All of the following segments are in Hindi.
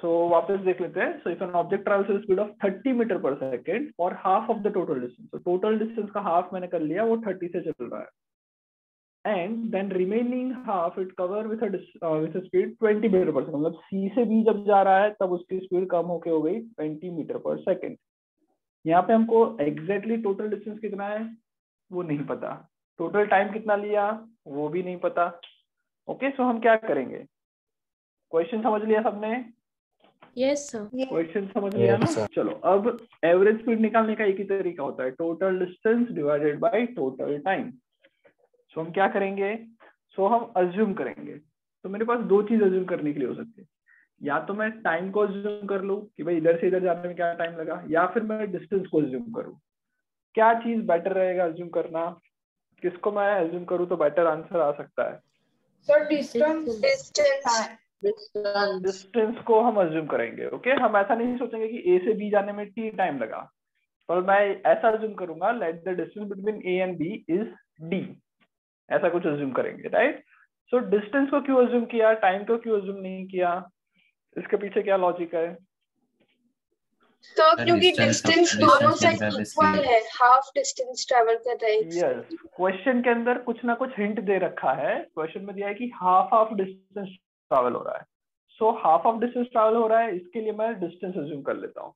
सो वापस देख लेते हैं. So if an object travels at speed of 30 metre पर सेकंड और half of the total distance, तो टोटल डिस्टेंस का हाफ मैंने कर लिया, वो 30 से चल रहा है. And then remaining half it cover with a speed 20 metre पर सेकंड. मतलब सी से बी जब जा रहा है तब उसकी स्पीड कम होके हो गई 20 मीटर पर सेकंड. यहाँ पे हमको एग्जैक्टली टोटल डिस्टेंस कितना है वो नहीं पता, टोटल टाइम कितना लिया वो भी नहीं पता. ओके, सो हम क्या करेंगे? क्वेश्चन समझ लिया सबने? Yes sir. क्वेश्चन समझ लिया ना? चलो, अब एवरेज स्पीड निकालने का एक ही तरीका होता है, total distance divided by total time. So हम क्या करेंगे? सो हम अज्यूम करेंगे. तो मेरे पास दो चीज अज्यूम करने के लिए हो सकती है. या तो मैं टाइम को अज्यूम कर लूं कि भाई इधर से इधर जाने में क्या टाइम लगा, या फिर मैं डिस्टेंस को अज्यूम करूं. क्या चीज बेटर रहेगा अज्यूम करना? किसको मैं अज्यूम करूं तो बेटर आंसर आ सकता है? Sir distance. डिस्टेंस को हम अज्यूम करेंगे. ओके, हम ऐसा नहीं सोचेंगे कि ए से बी जाने में टी टाइम लगा, पर मैं ऐसा अज्यूम करूंगा, let the distance between A and B is D. ऐसा कुछ अज्यूम करेंगे, राइट? सो डिस्टेंस को क्यों अज्यूम किया, टाइम को क्यों अज्यूम नहीं किया? इसके पीछे क्या लॉजिक है? सर क्योंकि डिस्टेंस दोनों साइड इक्वल है, हाफ डिस्टेंस ट्रैवल कर रहे हैं. यस, क्वेश्चन के अंदर कुछ ना कुछ हिंट दे रखा है. क्वेश्चन में दिया है कि हाफ ऑफ डिस्टेंस ट्रैवल हो रहा है. So half of distance travel हो रहा है, इसके लिए मैं डिस्टेंस अज्यूम कर लेता हूँ.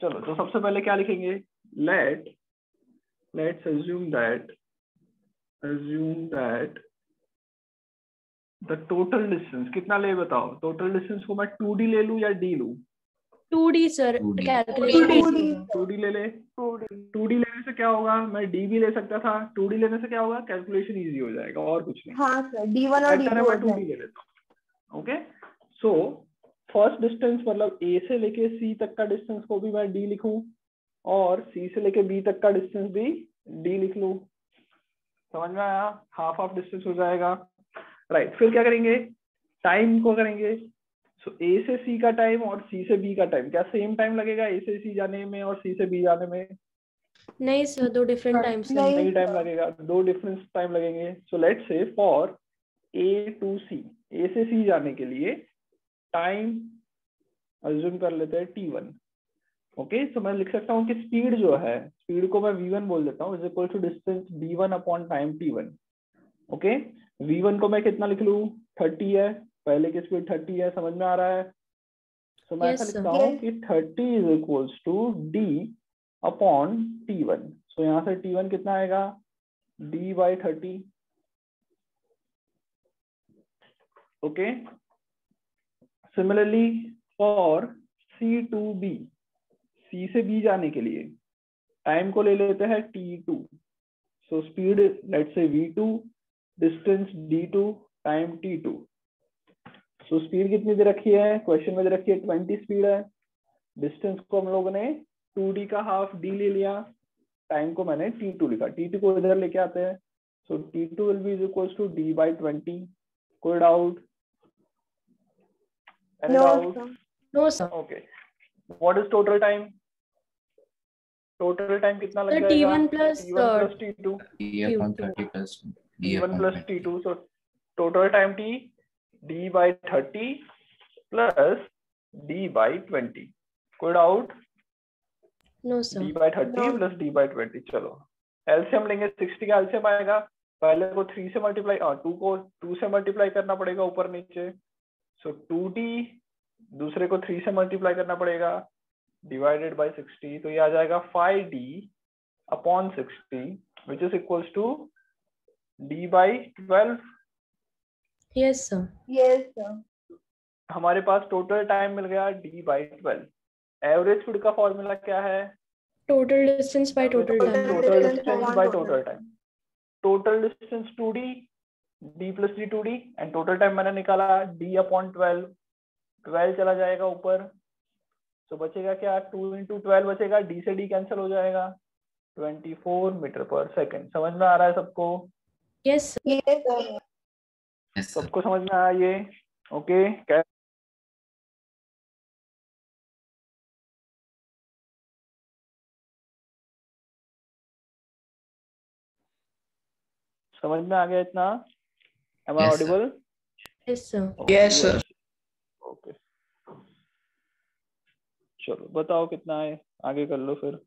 चलो, तो सबसे पहले क्या लिखेंगे? Let's assume that the total distance कितना ले, बताओ. टोटल डिस्टेंस को मैं 2D ले लूं या D लूं? 2D sir. कैलकुलेशन 2D ले ले. 2D लेने से क्या होगा, मैं D भी ले सकता था. 2D लेने से क्या होगा, कैलकुलेशन इजी हो जाएगा और कुछ नहीं. हाँ सर, D1 और D2 मैं 2D ले लेता हूँ. ओके, सो फर्स्ट डिस्टेंस मतलब A से लेके C तक का डिस्टेंस को भी मैं D लिखूं और C से लेके B तक का डिस्टेंस भी D लिख लूं. समझ में आया? हाफ ऑफ डिस्टेंस हो जाएगा, राइट. फिर क्या करेंगे? टाइम को करेंगे. सो A से C का टाइम और C से B का टाइम क्या सेम टाइम लगेगा A से C जाने में और C से B जाने में? नहीं सर, दो डिफरेंट टाइम्स. नहीं टाइम लगेगा, दो डिफरेंट टाइम लगेंगे. So let's say for A to C, A से C जाने के लिए टाइम अज्यूम कर लेते हैं T1. ओके, सो मैं लिख सकता हूँ कि स्पीड जो है, स्पीड को मैं V1 बोल देता हूँ, is equal to distance D1 upon time T1. Okay, V1 को मैं कितना लिख लूँ? 30 है, पहले की स्पीड 30 है. समझ में आ रहा है? तो मैं ऐसा लिखता हूँ कि 30 is equals to D upon T1. So यहाँ से T1 कितना आएगा? D by 30. Okay, similarly for C to B, C से B जाने के लिए टाइम को ले लेते हैं T2. So speed let's say V2, distance D2, time T2. So speed कितनी दे रखी है? क्वेश्चन में दे रखी है 20 स्पीड है. डिस्टेंस को हम लोगों ने 2D का हाफ D ले लिया, टाइम को मैंने T2 लिखा. T2 को इधर लेके आते हैं. So T2 will be is equals to D by 20. कोई doubt? No sir. Okay, what is total time? Total time कितना लग जाएगा? T1 plus T2. T1 plus T2. So total time T D by 30 plus D by 20. कोई doubt? No sir. D by 30 plus D by 20. चलो, एलसीएम लेंगे. 60 का एलसीएम आएगा, पहले को 3 से मल्टीप्लाई 2 को 2 से मल्टीप्लाई करना पड़ेगा ऊपर नीचे. सो 2D, दूसरे को 3 से मल्टीप्लाई करना पड़ेगा, डिवाइडेड बाय 60. तो ये आ जाएगा 5D upon 60 which is equals to D by 12. Yes sir. हमारे पास टोटल टाइम मिल गया D by 12. एवरेज स्पीड का फॉर्मूला क्या है? Total distance by total time. Total distance by total time. Total distance 2D, D plus D 2D, and total time मैंने निकाला D अपॉन 12. 12 चला जाएगा ऊपर, तो बचेगा क्या? 2 into 12 बचेगा, D से D कैंसिल हो जाएगा. 24 मीटर पर सेकेंड. समझ में आ रहा है सबको? यस. सबको समझ में आया ये? ओके, क्या समझ में आ गया इतना? Am I audible? Yes sir. Yes sir. Okay. चलो बताओ कितना है, आगे कर लो फिर।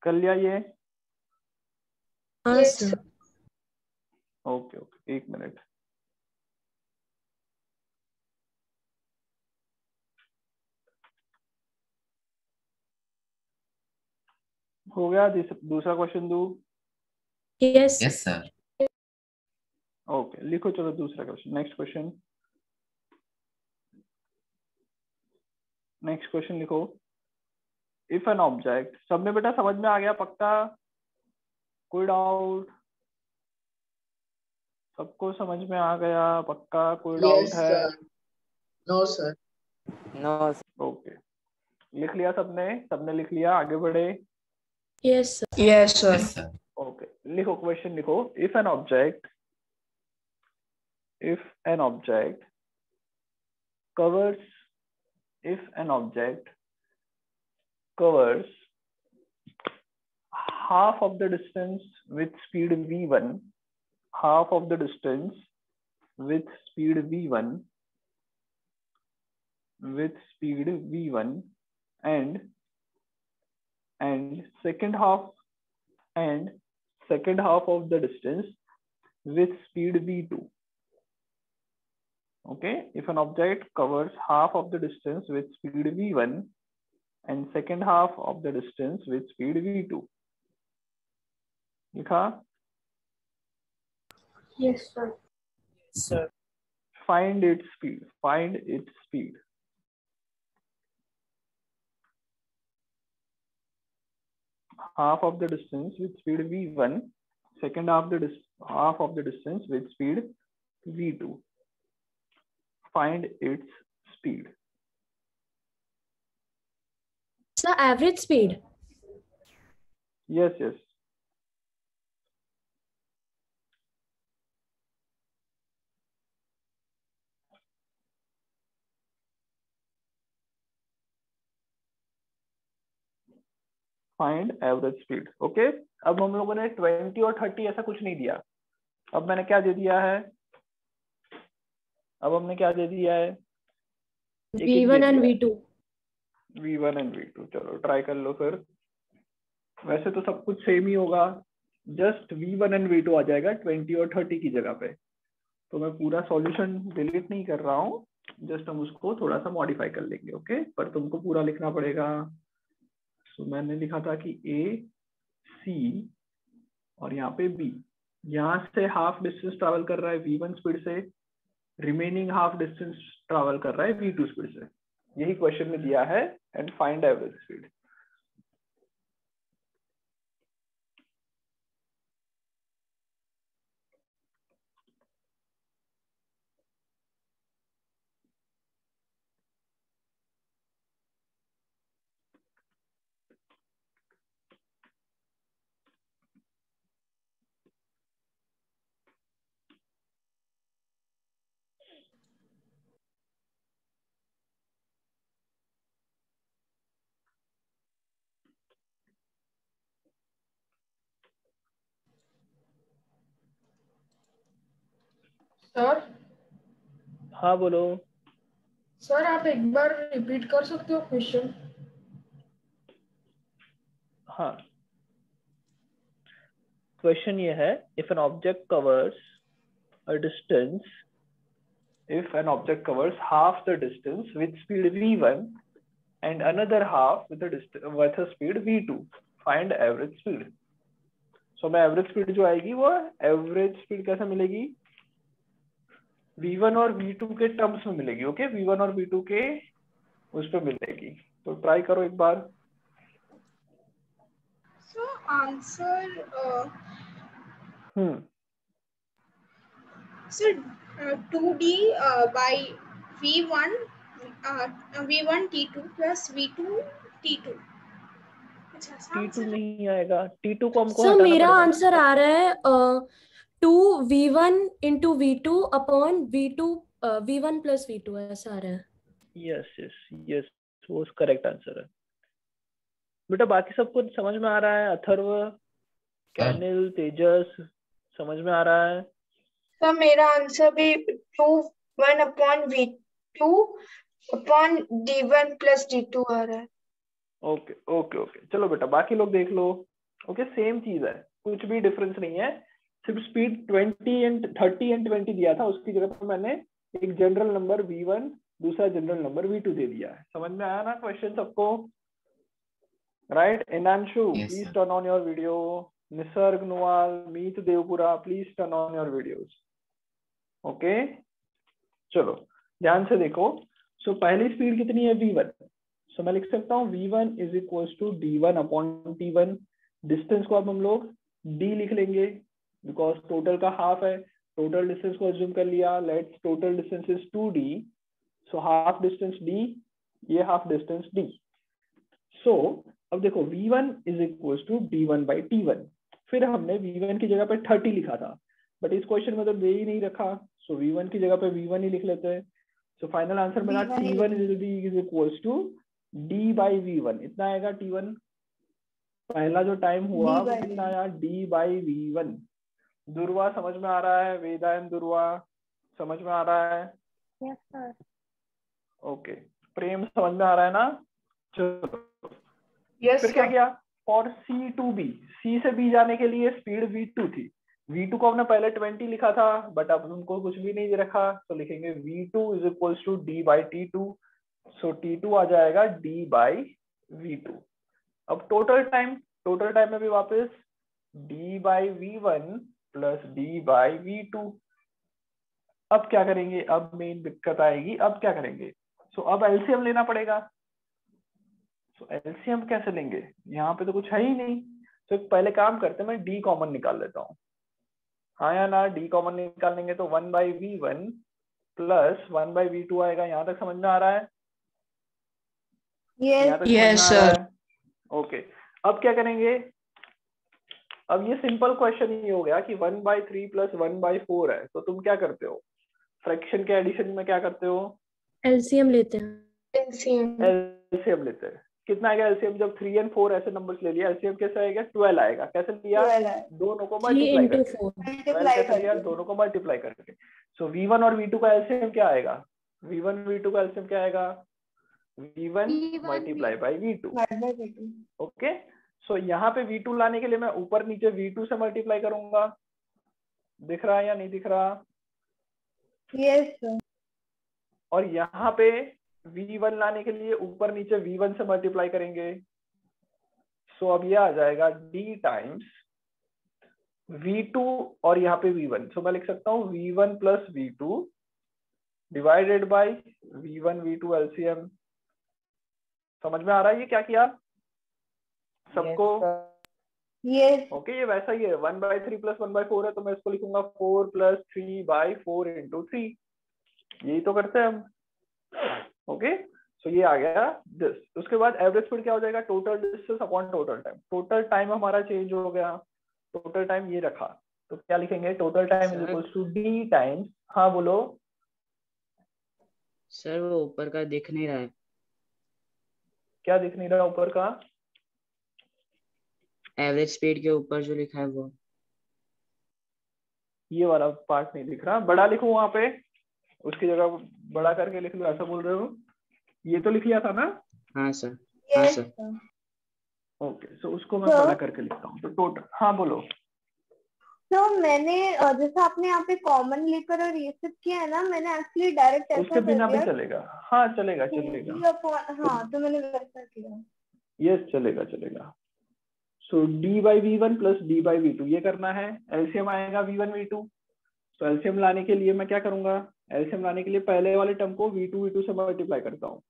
कर लिया ये? हाँ Yes, sir. Okay okay, 1 minute. हो गया? दूसरा क्वेश्चन दू? Yes yes sir. ओके, लिखो चलो दूसरा question. Next question, next question लिखो। इफ एन ऑब्जेक्ट, सब में बेटा समझ में आ गया पक्का? कोई डाउट? सबको समझ में आ गया पक्का? कोई डाउट है? No sir. नो। ओके, लिख लिया सबने? सबने लिख लिया, आगे बढ़े? Yes sir. Yes sir. Yes sir. Okay, लिखो क्वेश्चन लिखो। If an object covers if an object covers half of the distance with speed v1, half of the distance with speed v1 and second half of the distance with speed v2. Okay, if an object covers half of the distance with speed v1 and second half of the distance with speed v2. लिखा? yes, sir. Sir. Find its speed. Find its speed. Half of the distance with speed v1, second half of the distance with speed v2. Find its speed. Sir average speed. Yes, yes. Find average speed. Okay. अब हम लोगों ने 20 और 30 ऐसा कुछ नहीं दिया। अब मैंने क्या दे दिया है? अब हमने क्या दे दिया है? V1 and V2। V1 and V2, चलो ट्राई कर लो फिर। वैसे तो सब कुछ सेम ही होगा, जस्ट V1 and V2 आ जाएगा 20 और 30 की जगह पे। तो मैं पूरा सॉल्यूशन डिलीट नहीं कर रहा हूँ, जस्ट हम उसको थोड़ा सा मॉडिफाई कर लेंगे। ओके, पर तुमको पूरा लिखना पड़ेगा। तो मैंने लिखा था कि A, C और यहाँ पे B, यहाँ से हाफ डिस्टेंस ट्रैवल कर रहा है V1 स्पीड से, रिमेनिंग हाफ डिस्टेंस ट्रैवल कर रहा है V2 स्पीड से। यही क्वेश्चन में दिया है, and find average speed. Sir. हाँ बोलो। सर आप एक बार रिपीट कर सकते हो क्वेश्चन? हाँ, क्वेश्चन ये है, if an object covers a distance, if an object covers half the distance with speed v1 and another half with a speed v2, find average speed. So मैं एवरेज स्पीड जो आएगी वो एवरेज स्पीड कैसे मिलेगी? v1 और v2 के टर्म्स में मिलेगी। ओके, v1 और v2 के उस पे मिलेगी। तो ट्राई करो एक बार। So answer, so 2D by V1 V1 T2 plus V2 T2। T2 नहीं आएगा, T2 को हमको सर हटाना मेरा पड़ेगा। आंसर आ रहा है 2V1 into V2 upon V2 V1 plus V2 ऐसा आ रहा है। यस यस यस, वो करेक्ट आंसर है। बेटा बाकी सबको समझ में आ रहा है? अथर्व, कैनिल, तेजस, समझ में आ रहा है? तो मेरा आंसर भी 2 1/v2/d1 + d2 आ रहा है। ओके ओके ओके, चलो बेटा बाकी लोग देख लो। ओके सेम चीज है, कुछ भी डिफरेंस नहीं है, सिर्फ स्पीड 20 एंड 30 एंड 20 दिया था, उसकी जगह पर मैंने एक जनरल नंबर v1 दूसरा जनरल नंबर v2 दे दिया है। समझ में आया ना क्वेश्चन सबको? Right. Inanshu please turn on your video. Nisarg, Nual, Meet Devpura, please turn on your videos. Okay चलो ध्यान से देखो। सो पहली स्पीड कितनी है? v1। सो मैं लिख सकता हूँ v1 = d1/t1। डिस्टेंस को अब हम लोग d लिख लेंगे बिकॉज टोटल का हाफ है। टोटल डिस्टेंस को अज्यूम कर लिया। Let's total distance is 2d, so half distance d, ये हाफ डिस्टेंस d। सो अब देखो v1 = d1/t1। फिर हमने v1 की जगह पे 30 लिखा था, बट इस क्वेश्चन में तो दे ही नहीं रखा, सो v1 की जगह पे v1 ही लिख लेते हैं। सो फाइनल आंसर मेरा t1 = d/v1, इतना आएगा t1। पहला जो टाइम हुआ वो कितना आया? d/v1। दुर्वा समझ में आ रहा है? वेदा एंड दुर्वा समझ में आ रहा है? Yes sir. ओके प्रेम समझ में आ रहा है ना? चलो यस फिर क्या किया? For C to B, C से B जाने के लिए स्पीड v2 थी। v2 को हमने पहले 20 लिखा था, बट अब उनको कुछ भी नहीं रखा, तो लिखेंगे v2 = d/t2। सो t2 आ जाएगा d/v2। अब टोटल टाइम में भी वापस d/v1 + d/v2। अब क्या करेंगे? अब मेन दिक्कत आएगी, अब क्या करेंगे? सो अब एलसीएम लेना पड़ेगा। तो एलसीएम कैसे लेंगे? यहाँ पे तो कुछ है ही नहीं। तो पहले काम करते हैं, मैं डी कॉमन निकाल लेता हूँ। हाँ या ना? डी कॉमन निकाल लेंगे तो 1/v1 + 1/v2 आएगा। यहाँ तक समझ में आ रहा है? यहाँ तक समझ में आ रहा है? ओके अब क्या करेंगे? अब ये सिंपल क्वेश्चन ही हो गया कि 1/3 + 1/4 है, तो तुम क्या करते हो? फ्रैक्शन के एडिशन में क्या करते हो? एलसीएम लेते हैं। एलसीएम लेते हैं। कितना आएगा एलसीएम? जब 3 और 4 ऐसे नंबर्स ले लिया, एलसीएम कैसे आएगा? 12 आएगा। कैसे लिया? दोनों को 3 मल्टीप्लाई × करके। 4 12 कैसे लिया? दोनों को मल्टीप्लाई करके। सो v1 और v2 का एलसीएम क्या आएगा? v1 v2 का एलसीएम क्या आएगा? v1 × v2। ओके सो यहाँ पे v2 लाने के लिए मैं ऊपर नीचे v2 से मल्टीप्लाई करूंगा। दिख रहा है या नहीं दिख रहा? Yes sir. और यहाँ पे v1 लाने के लिए ऊपर नीचे v1 से मल्टीप्लाई करेंगे। सो अब ये आ जाएगा d टाइम्स v2 और यहाँ पे v1। सो मैं लिख सकता हूँ v1 + v2 divided by v1 v2 LCM. समझ में आ रहा है ये क्या किया सबको? यस। ओके ये वैसा ही है। 1/3 + 1/4 है, तो मैं इसको लिखूंगा 4 + 3/4 × 3। यही तो करते हैं हम। ओके सो ये आ गया दिस। उसके बाद एवरेज स्पीड क्या हो जाएगा? Total distance upon total time. Total time हमारा चेंज हो गया, टोटल टाइम ये रखा, तो क्या लिखेंगे? Total time = d times. हाँ बोलो सर, वो ऊपर का दिख नहीं रहा है। क्या दिख नहीं रहा ऊपर का? एवरेज स्पीड के ऊपर जो लिखा है वो। ये वाला पार्ट नहीं दिख रहा। बड़ा लिखूं वहां पे? उसकी जगह बड़ा करके लिख लो, ऐसा बोल रहे हो? ये तो लिख लिया था ना? हाँ सर। हाँ सर। ओके सो उसको मैं बड़ा करके लिखता हूँ। तो टोटल, हाँ बोलो। तो मैंने जैसे आपने यहाँ पे कॉमन लेकर और ये सब किया है ना, मैंने एक्चुअली डायरेक्ट ऐसा उसके कर बिना भी दिया। चलेगा। हाँ चलेगा चलेगा। हाँ तो मैंने वैसा किया। यस चलेगा चलेगा। सो d/v1 + d/v2 ये करना है। एलसीएम आएगा v1 v2। तो एलसीएम लाने के लिए मैं क्या करूंगा? एलसीएम लाने के लिए पहले वाले टर्म को v2 v2 से मल्टीप्लाई करता हूँ,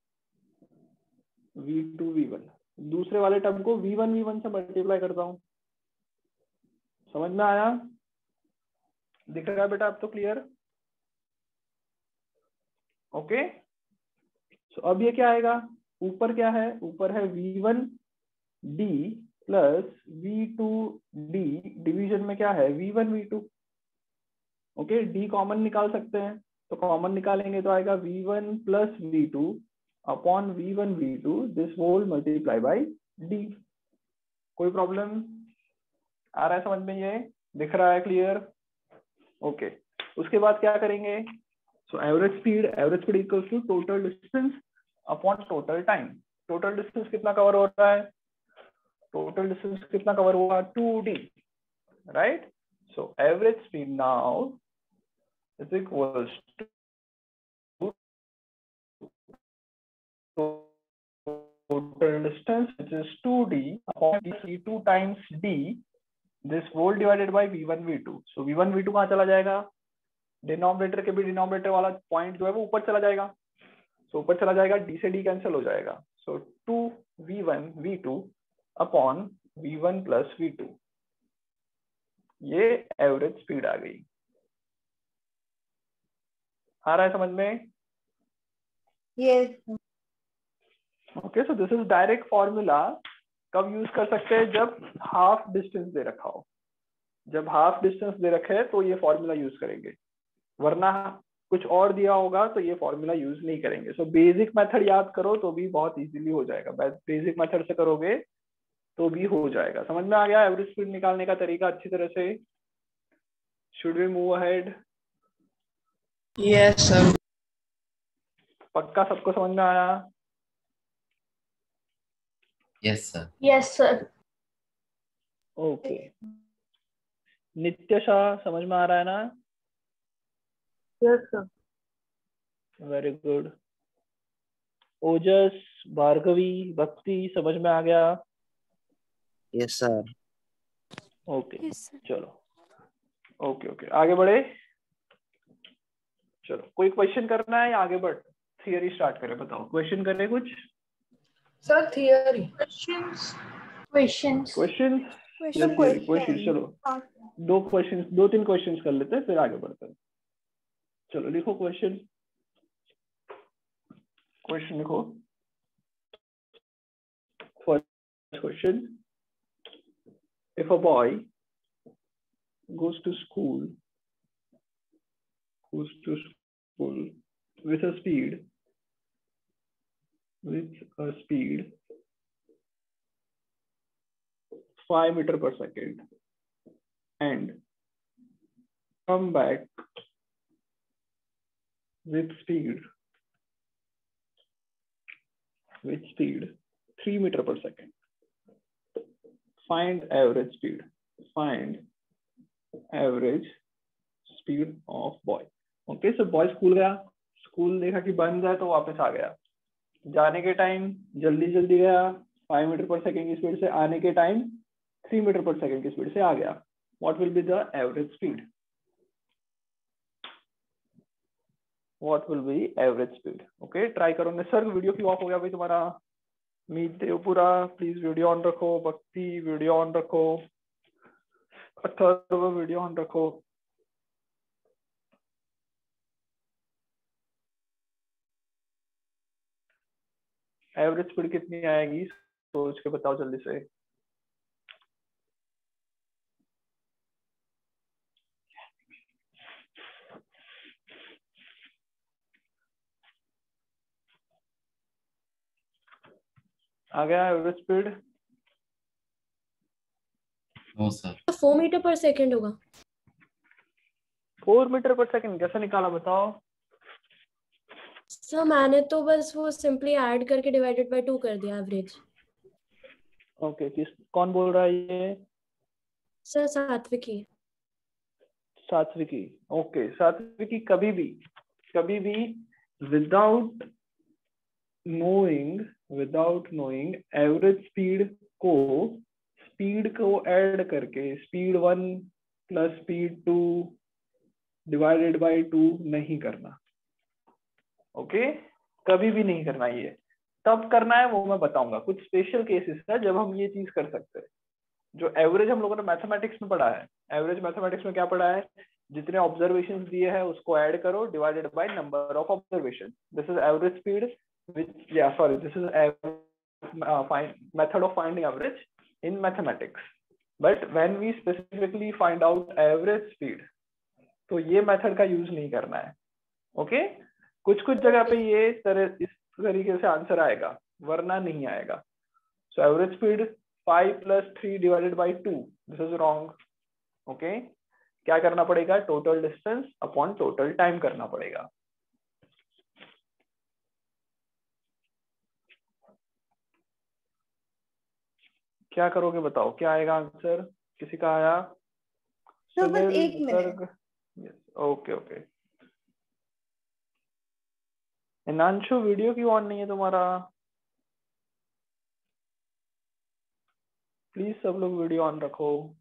v2 v1। दूसरे वाले टर्म को v1 v1 से मल्टीप्लाई करता हूँ। समझ में आया? दिख रहा है बेटा अब तो क्लियर? ओके सो अब ये क्या आएगा? ऊपर क्या है? ऊपर है v1 d + v2 d। Division में क्या है? v1 v2। Okay d common निकाल सकते हैं, तो कॉमन निकालेंगे तो आएगा v1 + v2 upon v1 v2 this whole multiply by D. कोई प्रॉब्लम आ रहा है समझ में? ये दिख रहा है क्लियर? ओके। उसके बाद क्या करेंगे? So average speed equals to total distance upon total time. Total distance कितना कवर हो रहा है? टोटल डिस्टेंस कितना कवर हुआ? 2d, right? So average speed now is equals to total distance, which is 2d upon d, 2 times d, this whole divided by v1 v2. so v1 v2 कहाँ चला जाएगा? डिनोमिनेटर के भी डिनोमिनेटर वाला पॉइंट जो है वो ऊपर चला जाएगा। so ऊपर चला जाएगा, d से d कैंसिल हो जाएगा। so 2v1 v2 upon v1 plus v2, ये एवरेज स्पीड आ गई। आ रहा है समझ में? Yes. Okay, so this is direct formula. कब यूज कर सकते हैं? जब हाफ डिस्टेंस दे रखा हो। जब हाफ डिस्टेंस दे रखे है तो ये फॉर्मूला यूज करेंगे, वरना कुछ और दिया होगा तो ये फॉर्मूला यूज नहीं करेंगे। सो बेसिक मेथड याद करो तो भी बहुत इजीली हो जाएगा। बेसिक मेथड से करोगे तो भी हो जाएगा। समझ में आ गया एवरेज स्पीड निकालने का तरीका अच्छी तरह से? Should we move ahead? Yes sir. पक्का सबको समझ में आया? Yes sir. Yes sir. Okay. Nitya Shah समझ में आ रहा है ना? Yes sir. Very good. Ojas, Bhargavi, Bhakti समझ में आ गया? Yes sir. ओके चलो, ओके आगे बढ़े। चलो, कोई क्वेश्चन करना है या आगे बढ़ थियरी स्टार्ट करें? बताओ, क्वेश्चन करें कुछ? Sir theory. क्वेश्चन। चलो 2-3 क्वेश्चंस कर लेते हैं, फिर आगे बढ़ते हैं। चलो लिखो क्वेश्चन लिखो। First question, if a boy goes to school with a speed 5 meter per second and come back with speed 3 meter per second. Find average speed of boy. Okay, so boy school गया, स्कूल देखा कि बंद है तो वापस आ गया। जाने के टाइम जल्दी गया 5 मीटर पर सेकेंड की स्पीड से, आने के टाइम 3 मीटर पर सेकेंड की स्पीड से आ गया। What will be the average speed? Okay, try करो। निसर्ग, वीडियो क्यों ऑफ हो गया भाई तुम्हारा? Meet Devpura, please video on रखो। भक्ति, वीडियो ऑन रखो। अथर्व, वीडियो ऑन रखो। एवरेज स्पीड कितनी आएगी सोच के बताओ जल्दी से। आ गया average speed? No sir. 4 metre पर सेकंड होगा। 4 मीटर पर सेकंड कैसे निकाला बताओ? सर मैंने तो बस वो सिंपली ऐड करके डिवाइडेड बाय 2 कर दिया एवरेज। ओके, कौन बोल रहा है ये? सर सात्विकी। ओके, सात्विकी कभी भी विदाउट नोइंग एवरेज स्पीड को ऐड करके speed 1 plus speed 2 divided by 2 नहीं करना। ओके, कभी भी नहीं करना। ये तब करना है वो मैं बताऊंगा। कुछ स्पेशल केसेस है जब हम ये चीज कर सकते हैं। जो एवरेज हम लोगों ने मैथमेटिक्स में पढ़ा है, एवरेज मैथमेटिक्स में क्या पढ़ा है? जितने ऑब्जर्वेशंस दिए हैं उसको ऐड करो divided by number of observation. This is average speed this is method of finding average in mathematics. But when we specifically find out average speed, तो ये मेथड का यूज नहीं करना है। ओके, कुछ जगह पे ये इस तरीके से आंसर आएगा, वरना नहीं आएगा। So average speed 5 plus 3 divided by 2. This is wrong. Okay. क्या करना पड़ेगा? Total distance upon total time करना पड़ेगा. क्या करोगे बताओ, क्या आएगा आंसर? किसी का आया? तो बस 1 minute. Okay okay. Himanshu video क्यों ऑन नहीं है तुम्हारा? प्लीज सब लोग वीडियो ऑन रखो.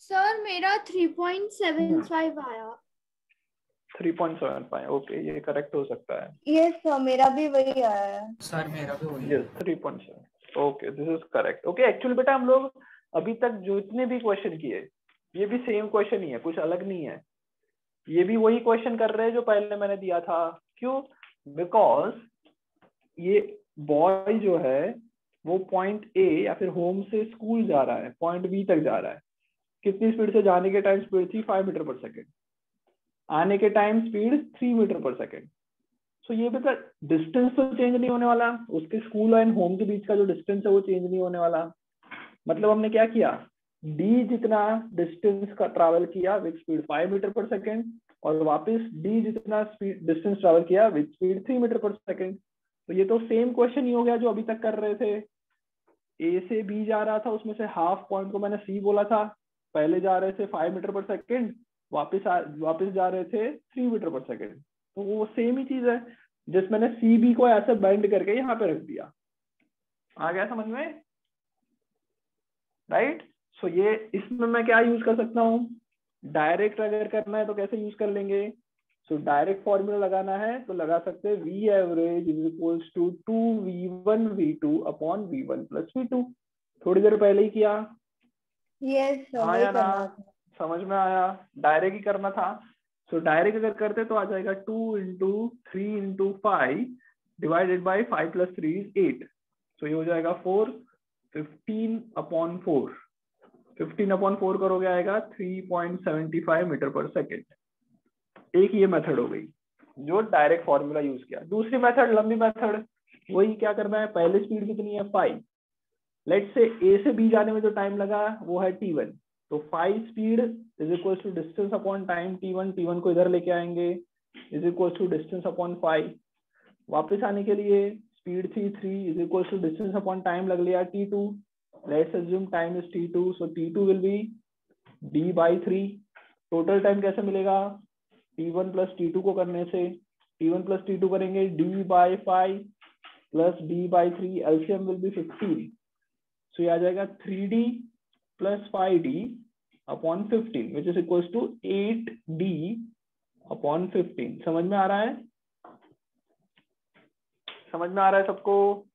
सर मेरा 3.75 आया. 3.75. ओके, ये करेक्ट हो सकता है. यस सर, मेरा भी वही आया है. सर मेरा भी वही. Yes 3.7. Okay, this is correct. Okay, actually बेटा हम लोग अभी तक जितने भी क्वेश्चन किए ये भी सेम क्वेश्चन ही है, कुछ अलग नहीं है. ये भी वही क्वेश्चन कर रहे हैं जो पहले मैंने दिया था. क्यों? बिकॉज ये बॉय जो है वो पॉइंट ए या फिर होम से स्कूल जा रहा है, पॉइंट बी तक जा रहा है. कितनी स्पीड से? जाने के टाइम स्पीड थी 5 मीटर पर सेकेंड, आने के टाइम स्पीड 3 मीटर पर सेकेंड. सो ये बेटा डिस्टेंस तो चेंज नहीं होने वाला, उसके स्कूल एंड होम के बीच का जो डिस्टेंस है वो चेंज नहीं होने वाला. मतलब हमने क्या किया, डी जितना डिस्टेंस का ट्रैवल किया विद स्पीड 5 मीटर पर सेकेंड, और वापस डी जितना स्पीड डिस्टेंस ट्रैवल किया विद स्पीड 3 मीटर पर सेकेंड. तो ये तो सेम क्वेश्चन ही हो गया जो अभी तक कर रहे थे. ए से बी जा रहा था, उसमें से हाफ पॉइंट को मैंने सी बोला था. पहले जा रहे थे 5 मीटर पर सेकेंड, वापस जा रहे थे 3 मीटर पर सेकेंड. तो वो सेम ही चीज है, जिस मैंने सी बी को ऐसे बेंड करके यहाँ पे रख दिया. आ गया समझ में? राइट. सो ये इसमें मैं क्या यूज कर सकता हूँ? डायरेक्ट अगर करना है तो कैसे यूज कर लेंगे? सो डायरेक्ट फॉर्मूला लगाना है तो लगा सकते हैं V average is equals to 2v1 v2 upon v1 plus v2. थोड़ी देर पहले ही किया. यस आया ना? समझ में आया? डायरेक्ट ही करना था. सो डायरेक्ट अगर करते तो आ जाएगा 2 into 3 into 5 divided by 5 plus 3 is 8. सो ये हो जाएगा 4. 15 upon 4. 15 upon 4 करोगे आएगा 3.75 मीटर पर सेकेंड. एक ये मेथड हो गई जो डायरेक्ट फॉर्मूला यूज किया. दूसरी मेथड लंबी मेथड, वही क्या करना है, पहले स्पीड कितनी है 5. लेट्स से ए से बी जाने में जो टाइम लगा वो है t1. तो 5 speed is equal to distance upon time t1. t1 को इधर लेके आएंगे is equal to distance upon 5. वापस आने के लिए स्पीड थी 3 is equal to distance upon time लग लिया t2. Let's assume time is t2. So t2 will be d by 3. Total time कैसे मिलेगा? t1 प्लस t2 को करने से t1 प्लस t2 करेंगे d by 5 plus d by 3. LCM will be 15. So ये आ जाएगा 3d plus 5d upon 15 which is equal to 8d upon 15. समझ में आ रहा है? समझ में आ रहा है सबको?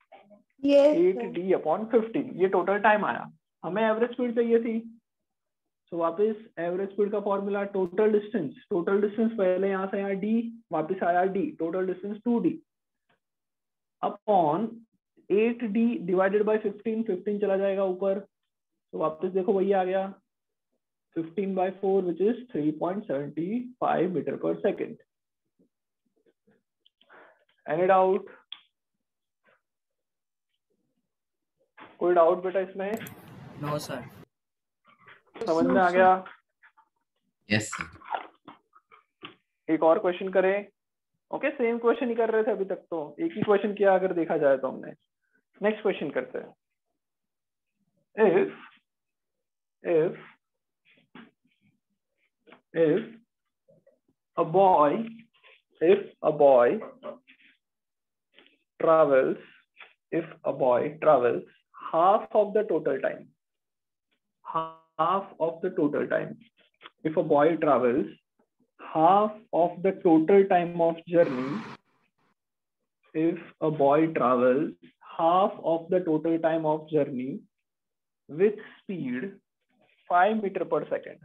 Yes, 8d upon 15. ये टोटल टाइम आया. हमें एवरेज स्पीड चाहिए थी. सो वापस एवरेज स्पीड का formula total distance. Total distance पहले यहाँ से आया d, वापस आया d, total distance 2d upon 8d divided by 15. 15 चला जाएगा ऊपर, तो वापस देखो वही आ गया 15 by 4 विच इज 3.75 मीटर पर सेकेंड. Any doubt? कोई डाउट बेटा इसमें? No sir. समझ में आ गया? Yes sir. एक और क्वेश्चन करें. ओके, सेम क्वेश्चन ही कर रहे थे अभी तक, तो एक ही क्वेश्चन किया अगर देखा जाए तो हमने. नेक्स्ट क्वेश्चन करते हैं. if a boy travels half of the total time. If a boy travels half of the total time of journey, with speed 5 meter per second.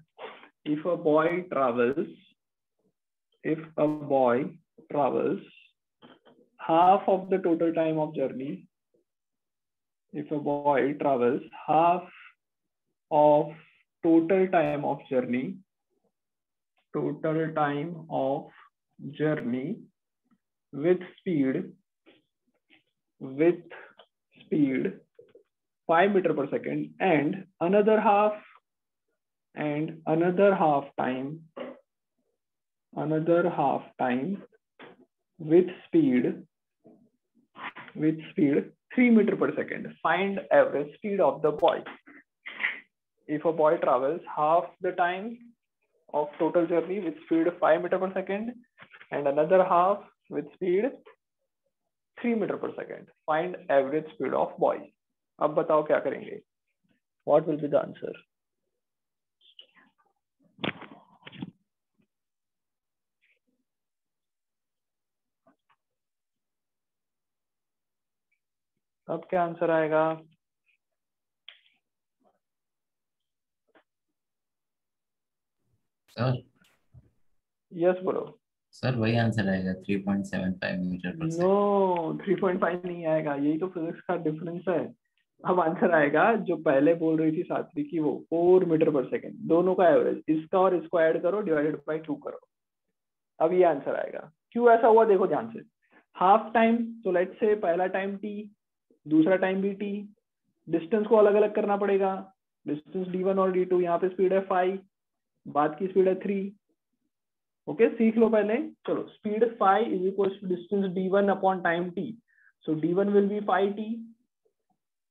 If a boy travels half of the total time of journey, with speed 5 meter per second, and another half time with speed 3 meter per second. Find average speed of the boy. If a boy travels half the time of total journey with speed 5 meter per second and another half with speed 3 meter per second, find average speed of boy. अब बताओ क्या करेंगे? What will be the answer? अब क्या आंसर आएगा? सर यस बोलो। सर वही आंसर आएगा 3.75 मीटर पर सेकंड। नो 3.5 नहीं आएगा, यही तो फिजिक्स का डिफरेंस है। अब आंसर आएगा जो पहले बोल रही थी सात्विक की, वो 4 मीटर पर सेकंड, दोनों का एवरेज, इसका और इसको ऐड करो, डिवाइडेड बाय 2 करो, अब ये आंसर आएगा। क्यों ऐसा हुआ देखो ध्यान से। हाफ टाइम, तो लेट्स से पहला टाइम t, दूसरा टाइम भी t, डिस्टेंस को अलग अलग करना पड़ेगा, डिस्टेंस d1 और d2, यहाँ पे स्पीड है 5, बाद की स्पीड है 3। ओके सीख लो पहले। चलो speed 5 is equal to distance d1 upon time t, so d1 will be 5t।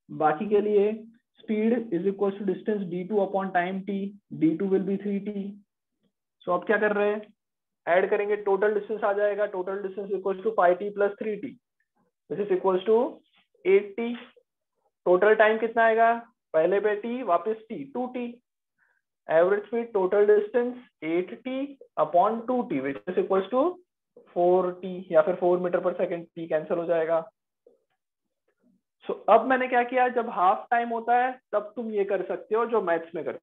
बाकी के लिए speed is equal to distance d2 upon time t, d2 will be 3t। So अब क्या कर रहे हैं, ऐड करेंगे, टोटल डिस्टेंस आ जाएगा, total distance equal to 5t plus 3t, this is equal to 8t। Total time कितना आएगा, पहले पे t वापस t, 2t। Average speed total distance 8t upon 2t which is equal to 4t, या फिर 4 मीटर पर सेकेंड, t कैंसिल हो जाएगा। सो अब मैंने क्या किया, जब हाफ टाइम होता है तब तुम ये कर सकते हो जो मैथ्स में करते